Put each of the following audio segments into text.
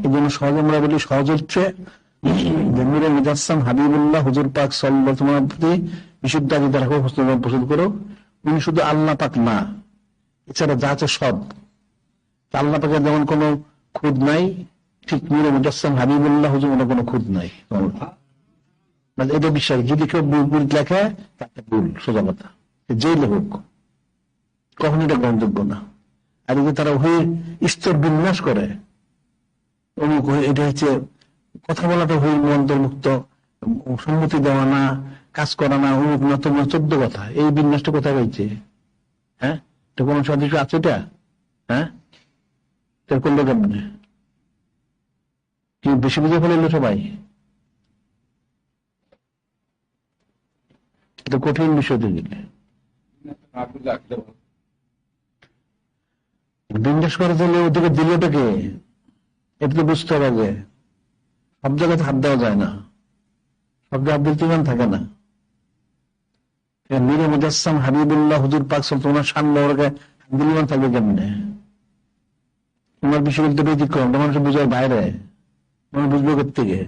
এই জন্য সহজ আমরা বলি, সহজ হচ্ছে যে নূরে মুজাসসাম হাবিবুল্লাহ হুজুর পাক সাল্লাল্লাহু আলাইহি ওয়াসাল্লাম প্রতি বিশুদ্ধ আকীদা রাখো, পোষণ করো। উনি শুধু আল্লাহ পাক না, এছাড়া যা আছে সব। আল্লাহ পাকের যেমন কোনো খুদ নাই, ঠিক নূরে মুজাসসাম হাবিবুল্লাহ হুজুর কোনো খুদ নাই। এটা বিশ্বাস। যদি কেউ ভুল লেখে তাকে ভুল, সোজা কথা, যেই লেখক, কখন এটা গ্রহণযোগ্য না। আর যদি তারা ওই স্তর বিন্যাস করে, অমুক এটা হচ্ছে কথা বলাটা হই অন্তর্মুক্ত, সম্মতি দেওয়া না, কাজ করা না, অমুক না, তোমার 14 কথা, এই বিন্যাসটা কোথায় রয়েছে? হ্যাঁ, এটা কোন সদস্য আছে এটা? হ্যাঁ, করলো কেমনে? কি বেশি বুঝে ফেললো সবাই? এটা কঠিন বিষয় দিলে বিন্যাস করা দিলে ওদিকে দিলটাকে এটা তো বুঝতে হবে যে সব জায়গাতে হাত দেওয়া যায় না, সব জায়গায় আব্দুল তিমান থাকে না। নূরে মুজাসসাম হাবিবুল্লাহ হুজুর পাক তোমার সামনে আব্দুল ইমান থাকবে কেমনে? তোমার বিষয় বলতে ব্যতিক্রম, মানুষ বুঝার বাইরে, মানুষ বুঝবে কোথেকে?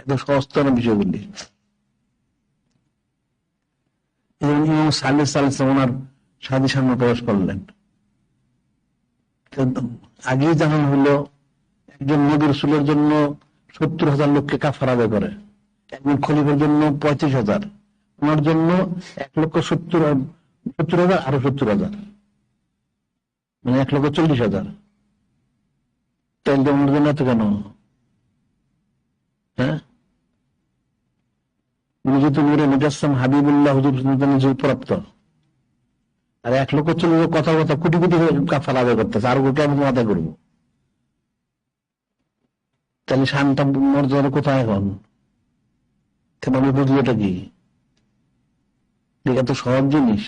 এত সহজ না বিষয়গুলি। ইমাম সালেহ সাল্লাল্লাহু ওনার সাথে সামনে প্রবেশ করলেন। আগেই জানানো হলো একজন নবী রাসূলের জন্য 70,000 লোককে কাফারা আদায় করে, একজন খলিফার জন্য 35,000, ওনার জন্য 1,70,000 আরো 70,000, মানে 1,40,000। তাইলে ওনার জন্য এত কেন? হ্যাঁ, উনি যেহেতু নূরে মুজাসসাম হাবিবুল্লাহ হুজুর প্রাপ্ত, আর 1,40,000 কথা কোটি কোটি কাফারা আদায় করতেছে, আর কেমন আদায় করবো? তাহলে শানটা মর্যাদা কোথায় এখন? আমি বুঝলি এটা কি? এত সহজ জিনিস।